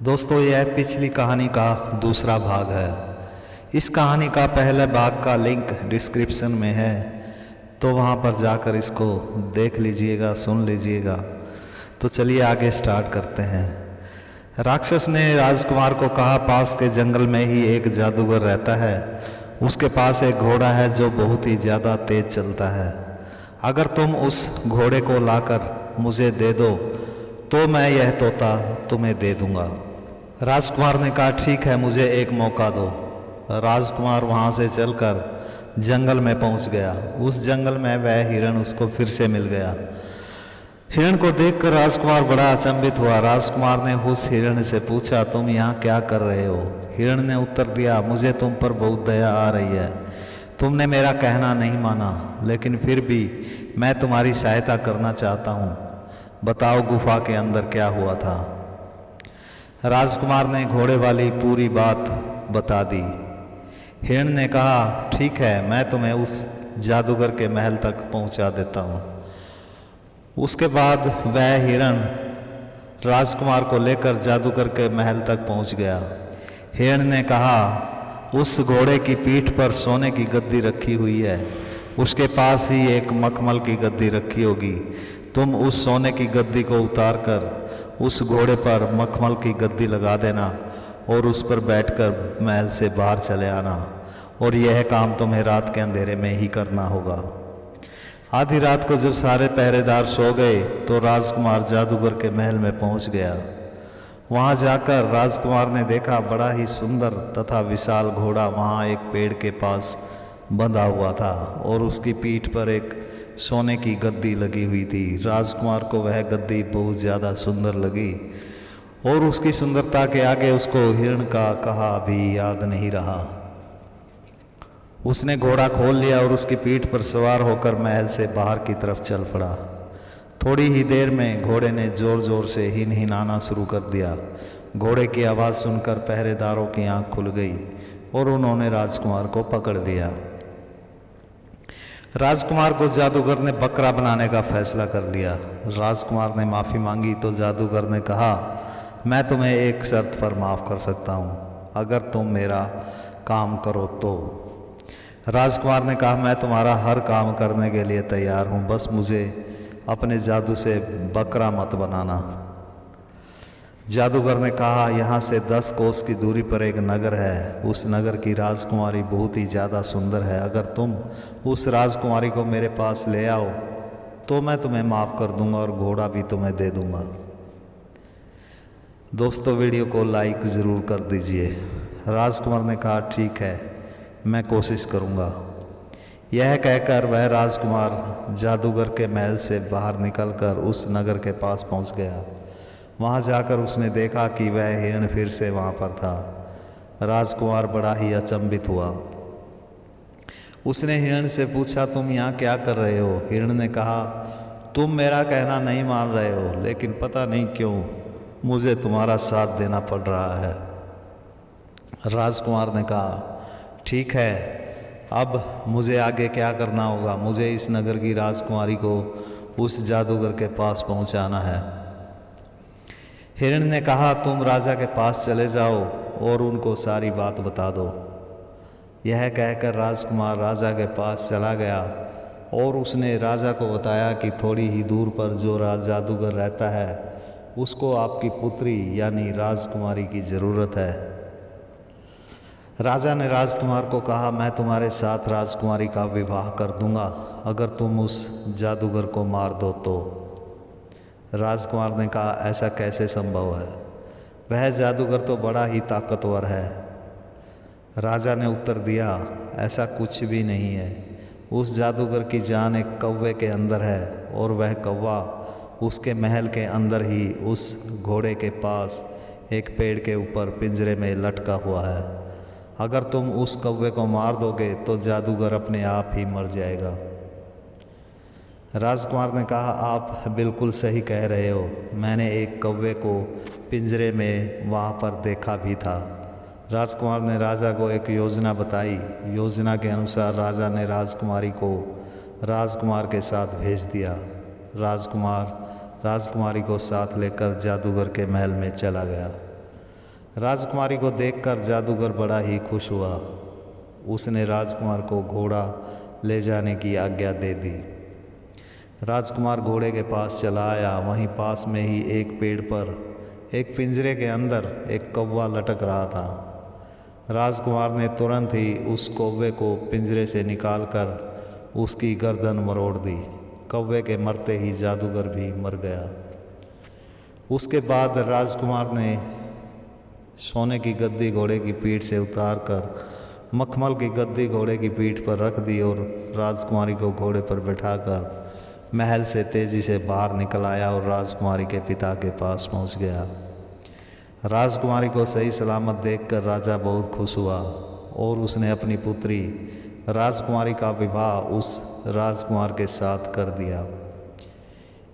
दोस्तों, यह पिछली कहानी का दूसरा भाग है। इस कहानी का पहले भाग का लिंक डिस्क्रिप्शन में है, तो वहाँ पर जाकर इसको देख लीजिएगा, सुन लीजिएगा। तो चलिए आगे स्टार्ट करते हैं। राक्षस ने राजकुमार को कहा, पास के जंगल में ही एक जादूगर रहता है। उसके पास एक घोड़ा है जो बहुत ही ज़्यादा तेज चलता है। अगर तुम उस घोड़े को लाकर मुझे दे दो तो मैं यह तोता तुम्हें दे दूंगा। राजकुमार ने कहा, ठीक है, मुझे एक मौका दो। राजकुमार वहाँ से चलकर जंगल में पहुँच गया। उस जंगल में वह हिरण उसको फिर से मिल गया। हिरण को देखकर राजकुमार बड़ा अचंभित हुआ। राजकुमार ने उस हिरण से पूछा, तुम यहाँ क्या कर रहे हो? हिरण ने उत्तर दिया, मुझे तुम पर बहुत दया आ रही है। तुमने मेरा कहना नहीं माना, लेकिन फिर भी मैं तुम्हारी सहायता करना चाहता हूँ। बताओ, गुफा के अंदर क्या हुआ था? राजकुमार ने घोड़े वाली पूरी बात बता दी। हिरण ने कहा, ठीक है, मैं तुम्हें उस जादूगर के महल तक पहुंचा देता हूं। उसके बाद वह हिरण राजकुमार को लेकर जादूगर के महल तक पहुंच गया। हिरण ने कहा, उस घोड़े की पीठ पर सोने की गद्दी रखी हुई है। उसके पास ही एक मखमल की गद्दी रखी होगी। तुम उस सोने की गद्दी को उतार कर उस घोड़े पर मखमल की गद्दी लगा देना और उस पर बैठकर महल से बाहर चले आना, और यह काम तुम्हें रात के अंधेरे में ही करना होगा। आधी रात को जब सारे पहरेदार सो गए तो राजकुमार जादूगर के महल में पहुंच गया। वहां जाकर राजकुमार ने देखा, बड़ा ही सुंदर तथा विशाल घोड़ा वहां एक पेड़ के पास बंधा हुआ था और उसकी पीठ पर एक सोने की गद्दी लगी हुई थी। राजकुमार को वह गद्दी बहुत ज़्यादा सुंदर लगी और उसकी सुंदरता के आगे उसको हिरण का कहा भी याद नहीं रहा। उसने घोड़ा खोल लिया और उसकी पीठ पर सवार होकर महल से बाहर की तरफ चल पड़ा। थोड़ी ही देर में घोड़े ने जोर जोर से हिनहिनाना शुरू कर दिया। घोड़े की आवाज़ सुनकर पहरेदारों की आंख खुल गई और उन्होंने राजकुमार को पकड़ लिया। राजकुमार को जादूगर ने बकरा बनाने का फैसला कर लिया। राजकुमार ने माफ़ी मांगी तो जादूगर ने कहा, मैं तुम्हें एक शर्त पर माफ़ कर सकता हूँ, अगर तुम मेरा काम करो तो। राजकुमार ने कहा, मैं तुम्हारा हर काम करने के लिए तैयार हूँ, बस मुझे अपने जादू से बकरा मत बनाना। जादूगर ने कहा, यहाँ से 10 कोस की दूरी पर एक नगर है। उस नगर की राजकुमारी बहुत ही ज़्यादा सुंदर है। अगर तुम उस राजकुमारी को मेरे पास ले आओ तो मैं तुम्हें माफ़ कर दूंगा और घोड़ा भी तुम्हें दे दूंगा। दोस्तों, वीडियो को लाइक ज़रूर कर दीजिए। राजकुमार ने कहा, ठीक है, मैं कोशिश करूंगा। यह कहकर वह राजकुमार जादूगर के महल से बाहर निकलकर उस नगर के पास पहुंच गया। वहां जाकर उसने देखा कि वह हिरण फिर से वहां पर था। राजकुमार बड़ा ही अचंभित हुआ। उसने हिरण से पूछा, तुम यहाँ क्या कर रहे हो? हिरण ने कहा, तुम मेरा कहना नहीं मान रहे हो, लेकिन पता नहीं क्यों मुझे तुम्हारा साथ देना पड़ रहा है। राजकुमार ने कहा, ठीक है, अब मुझे आगे क्या करना होगा? मुझे इस नगर की राजकुमारी को उस जादूगर के पास पहुंचाना है। हिरण ने कहा, तुम राजा के पास चले जाओ और उनको सारी बात बता दो। यह कहकर राजकुमार राजा के पास चला गया और उसने राजा को बताया कि थोड़ी ही दूर पर जो जादूगर रहता है उसको आपकी पुत्री यानी राजकुमारी की ज़रूरत है। राजा ने राजकुमार को कहा, मैं तुम्हारे साथ राजकुमारी का विवाह कर दूंगा अगर तुम उस जादूगर को मार दो तो। राजकुमार ने कहा, ऐसा कैसे संभव है? वह जादूगर तो बड़ा ही ताकतवर है। राजा ने उत्तर दिया, ऐसा कुछ भी नहीं है। उस जादूगर की जान एक कौवे के अंदर है और वह कौवा उसके महल के अंदर ही उस घोड़े के पास एक पेड़ के ऊपर पिंजरे में लटका हुआ है। अगर तुम उस कौवे को मार दोगे तो जादूगर अपने आप ही मर जाएगा। राजकुमार ने कहा, आप बिल्कुल सही कह रहे हो। मैंने एक कौवे को पिंजरे में वहाँ पर देखा भी था। राजकुमार ने राजा को एक योजना बताई। योजना के अनुसार राजा ने राजकुमारी को राजकुमार के साथ भेज दिया। राजकुमार राजकुमारी को साथ लेकर जादूगर के महल में चला गया। राजकुमारी को देखकर जादूगर बड़ा ही खुश हुआ। उसने राजकुमार को घोड़ा ले जाने की आज्ञा दे दी। राजकुमार घोड़े के पास चला आया। वहीं पास में ही एक पेड़ पर एक पिंजरे के अंदर एक कौवा लटक रहा था। राजकुमार ने तुरंत ही उस कौवे को पिंजरे से निकालकर उसकी गर्दन मरोड़ दी। कौवे के मरते ही जादूगर भी मर गया। उसके बाद राजकुमार ने सोने की गद्दी घोड़े की पीठ से उतारकर मखमल की गद्दी घोड़े की पीठ पर रख दी और राजकुमारी को घोड़े पर बैठाकर महल से तेजी से बाहर निकल आया और राजकुमारी के पिता के पास पहुंच गया। राजकुमारी को सही सलामत देखकर राजा बहुत खुश हुआ और उसने अपनी पुत्री राजकुमारी का विवाह उस राजकुमार के साथ कर दिया।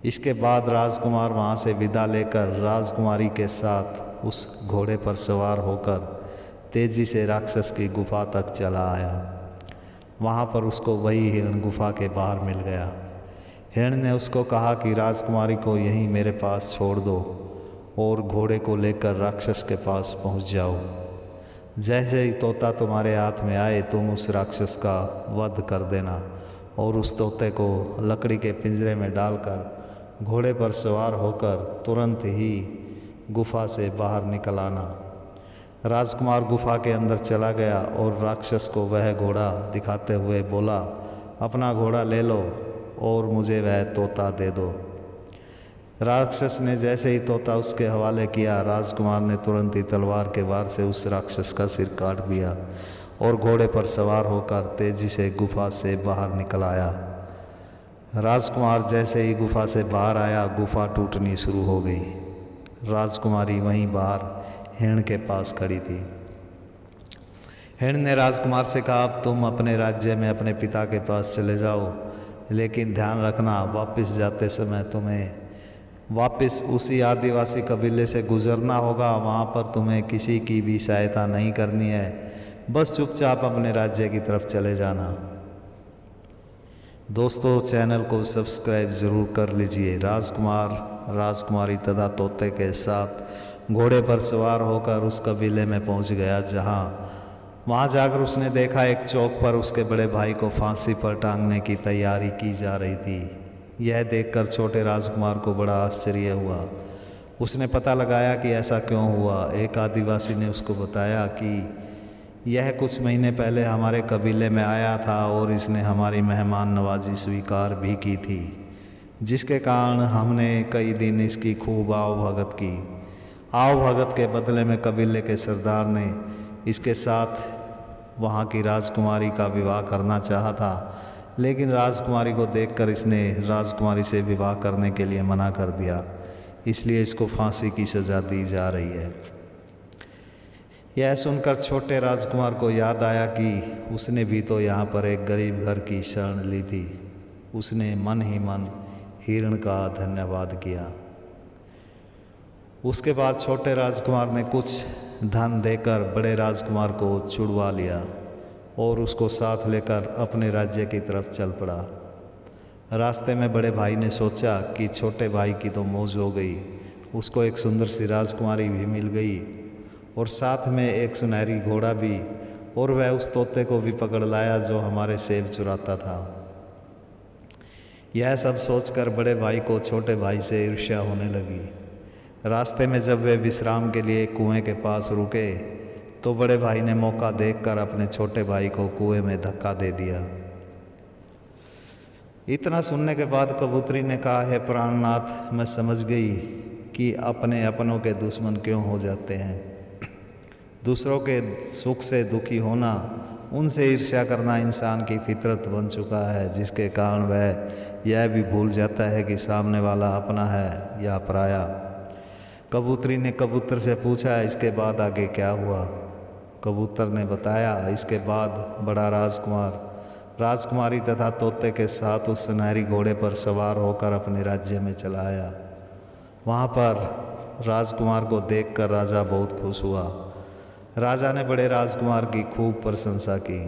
इसके बाद राजकुमार वहाँ से विदा लेकर राजकुमारी के साथ उस घोड़े पर सवार होकर तेजी से राक्षस की गुफा तक चला आया। वहाँ पर उसको वही हिरण गुफा के बाहर मिल गया। हिरण ने उसको कहा कि राजकुमारी को यहीं मेरे पास छोड़ दो और घोड़े को लेकर राक्षस के पास पहुँच जाओ। जैसे ही तोता तुम्हारे हाथ में आए तुम उस राक्षस का वध कर देना और उस तोते को लकड़ी के पिंजरे में डालकर घोड़े पर सवार होकर तुरंत ही गुफा से बाहर निकल आना। राजकुमार गुफा के अंदर चला गया और राक्षस को वह घोड़ा दिखाते हुए बोला, अपना घोड़ा ले लो और मुझे वह तोता दे दो। राक्षस ने जैसे ही तोता उसके हवाले किया, राजकुमार ने तुरंत ही तलवार के वार से उस राक्षस का सिर काट दिया और घोड़े पर सवार होकर तेजी से गुफा से बाहर निकल आया। राजकुमार जैसे ही गुफा से बाहर आया, गुफा टूटनी शुरू हो गई। राजकुमारी वहीं बाहर हिरण के पास खड़ी थी। हिरण ने राजकुमार से कहा, अब तुम अपने राज्य में अपने पिता के पास चले जाओ, लेकिन ध्यान रखना वापस जाते समय तुम्हें वापस उसी आदिवासी कबीले से गुजरना होगा। वहाँ पर तुम्हें किसी की भी सहायता नहीं करनी है, बस चुपचाप अपने राज्य की तरफ चले जाना। दोस्तों, चैनल को सब्सक्राइब ज़रूर कर लीजिए। राजकुमार राजकुमारी तथा तोते के साथ घोड़े पर सवार होकर उस कबीले में पहुंच गया। वहां जाकर उसने देखा एक चौक पर उसके बड़े भाई को फांसी पर टांगने की तैयारी की जा रही थी। यह देखकर छोटे राजकुमार को बड़ा आश्चर्य हुआ। उसने पता लगाया कि ऐसा क्यों हुआ। एक आदिवासी ने उसको बताया कि यह कुछ महीने पहले हमारे कबीले में आया था और इसने हमारी मेहमान नवाजी स्वीकार भी की थी, जिसके कारण हमने कई दिन इसकी खूब आवभगत की। आवभगत के बदले में कबीले के सरदार ने इसके साथ वहाँ की राजकुमारी का विवाह करना चाहा था, लेकिन राजकुमारी को देखकर इसने राजकुमारी से विवाह करने के लिए मना कर दिया। इसलिए इसको फांसी की सज़ा दी जा रही है। यह सुनकर छोटे राजकुमार को याद आया कि उसने भी तो यहाँ पर एक गरीब घर की शरण ली थी। उसने मन ही मन हिरण का धन्यवाद किया। उसके बाद छोटे राजकुमार ने कुछ धन देकर बड़े राजकुमार को छुड़वा लिया और उसको साथ लेकर अपने राज्य की तरफ चल पड़ा। रास्ते में बड़े भाई ने सोचा कि छोटे भाई की तो मौज हो गई, उसको एक सुंदर सी राजकुमारी भी मिल गई और साथ में एक सुनहरी घोड़ा भी, और वह उस तोते को भी पकड़ लाया जो हमारे सेब चुराता था। यह सब सोचकर बड़े भाई को छोटे भाई से ईर्ष्या होने लगी। रास्ते में जब वे विश्राम के लिए कुएं के पास रुके तो बड़े भाई ने मौका देखकर अपने छोटे भाई को कुएं में धक्का दे दिया। इतना सुनने के बाद कबूतरी ने कहा, है प्राणनाथ, मैं समझ गई कि अपने अपनों के दुश्मन क्यों हो जाते हैं। दूसरों के सुख से दुखी होना, उनसे ईर्ष्या करना इंसान की फितरत बन चुका है, जिसके कारण वह यह भी भूल जाता है कि सामने वाला अपना है या पराया। कबूतरी ने कबूतर से पूछा, इसके बाद आगे क्या हुआ। कबूतर ने बताया, इसके बाद बड़ा राजकुमार राजकुमारी तथा तोते के साथ उस सुनहरी घोड़े पर सवार होकर अपने राज्य में चला आया। वहाँ पर राजकुमार को देखकर राजा बहुत खुश हुआ। राजा ने बड़े राजकुमार की खूब प्रशंसा की।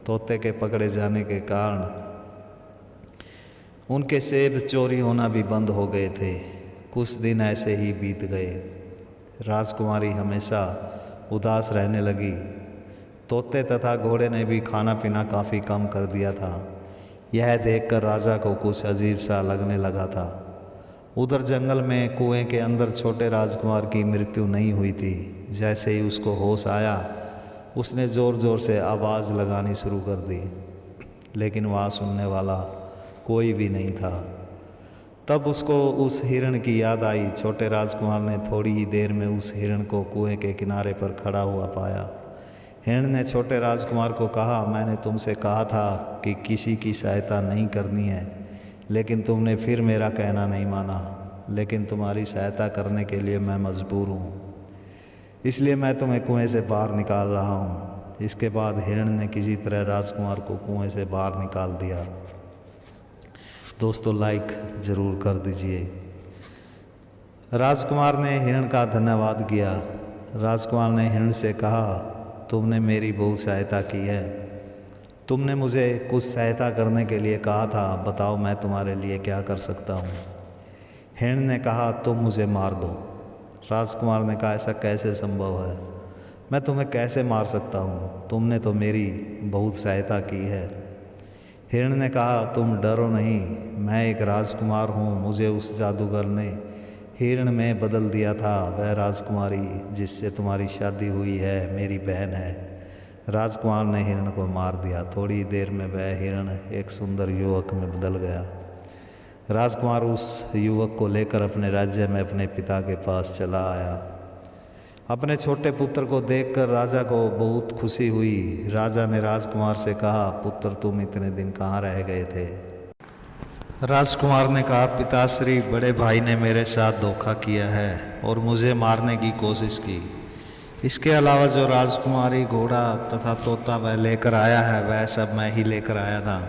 तोते के पकड़े जाने के कारण उनके सेब चोरी होना भी बंद हो गए थे। कुछ दिन ऐसे ही बीत गए। राजकुमारी हमेशा उदास रहने लगी। तोते तथा घोड़े ने भी खाना पीना काफ़ी कम कर दिया था। यह देखकर राजा को कुछ अजीब सा लगने लगा था। उधर जंगल में कुएं के अंदर छोटे राजकुमार की मृत्यु नहीं हुई थी। जैसे ही उसको होश आया, उसने ज़ोर ज़ोर से आवाज़ लगानी शुरू कर दी, लेकिन वहाँ सुनने वाला कोई भी नहीं था। तब उसको उस हिरण की याद आई। छोटे राजकुमार ने थोड़ी ही देर में उस हिरण को कुएं के किनारे पर खड़ा हुआ पाया। हिरण ने छोटे राजकुमार को कहा, मैंने तुमसे कहा था कि किसी की सहायता नहीं करनी है, लेकिन तुमने फिर मेरा कहना नहीं माना। लेकिन तुम्हारी सहायता करने के लिए मैं मजबूर हूँ, इसलिए मैं तुम्हें कुएं से बाहर निकाल रहा हूँ। इसके बाद हिरण ने किसी तरह राजकुमार को कुएं से बाहर निकाल दिया। दोस्तों, लाइक ज़रूर कर दीजिए। राजकुमार ने हिरण का धन्यवाद किया। राजकुमार ने हिरण से कहा, तुमने मेरी बहुत सहायता की है। तुमने मुझे कुछ सहायता करने के लिए कहा था, बताओ मैं तुम्हारे लिए क्या कर सकता हूँ। हिरण ने कहा, तुम मुझे मार दो। राजकुमार ने कहा, ऐसा कैसे संभव है? मैं तुम्हें कैसे मार सकता हूँ? तुमने तो मेरी बहुत सहायता की है। हिरण ने कहा, तुम डरो नहीं, मैं एक राजकुमार हूँ। मुझे उस जादूगर ने हिरण में बदल दिया था। वह राजकुमारी जिससे तुम्हारी शादी हुई है मेरी बहन है। राजकुमार ने हिरण को मार दिया। थोड़ी देर में वह हिरण एक सुंदर युवक में बदल गया। राजकुमार उस युवक को लेकर अपने राज्य में अपने पिता के पास चला आया। अपने छोटे पुत्र को देखकर राजा को बहुत खुशी हुई। राजा ने राजकुमार से कहा, पुत्र तुम इतने दिन कहाँ रह गए थे? राजकुमार ने कहा, पिताश्री, बड़े भाई ने मेरे साथ धोखा किया है और मुझे मारने की कोशिश की। इसके अलावा जो राजकुमारी, घोड़ा तथा तोता वह लेकर आया है, वह सब मैं ही लेकर आया था।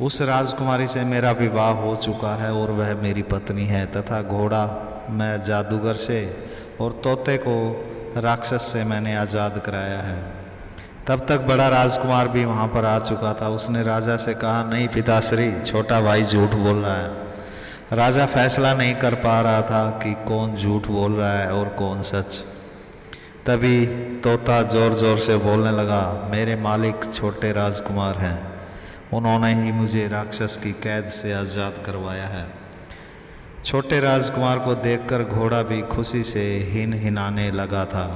उस राजकुमारी से मेरा विवाह हो चुका है और वह मेरी पत्नी है, तथा घोड़ा मैं जादूगर से और तोते को राक्षस से मैंने आज़ाद कराया है। तब तक बड़ा राजकुमार भी वहाँ पर आ चुका था। उसने राजा से कहा, नहीं पिताश्री, छोटा भाई झूठ बोल रहा है। राजा फैसला नहीं कर पा रहा था कि कौन झूठ बोल रहा है और कौन सच। तभी तोता ज़ोर ज़ोर से बोलने लगा, मेरे मालिक छोटे राजकुमार हैं, उन्होंने ही मुझे राक्षस की कैद से आज़ाद करवाया है। छोटे राजकुमार को देखकर घोड़ा भी खुशी से हिनहिनाने लगा था।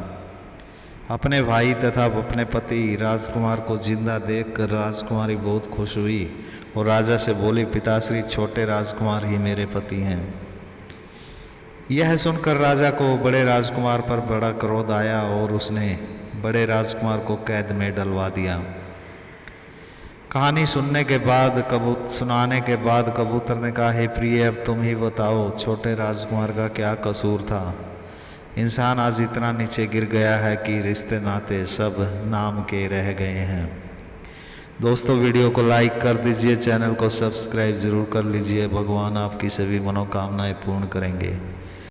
अपने भाई तथा अपने पति राजकुमार को जिंदा देखकर राजकुमारी बहुत खुश हुई और राजा से बोली, पिताश्री, छोटे राजकुमार ही मेरे पति हैं। यह सुनकर राजा को बड़े राजकुमार पर बड़ा क्रोध आया और उसने बड़े राजकुमार को कैद में डलवा दिया। कहानी सुनाने के बाद कबूतर ने कहा, हे प्रिय, अब तुम ही बताओ, छोटे राजकुमार का क्या कसूर था? इंसान आज इतना नीचे गिर गया है कि रिश्ते नाते सब नाम के रह गए हैं। दोस्तों, वीडियो को लाइक कर दीजिए, चैनल को सब्सक्राइब ज़रूर कर लीजिए। भगवान आपकी सभी मनोकामनाएं पूर्ण करेंगे।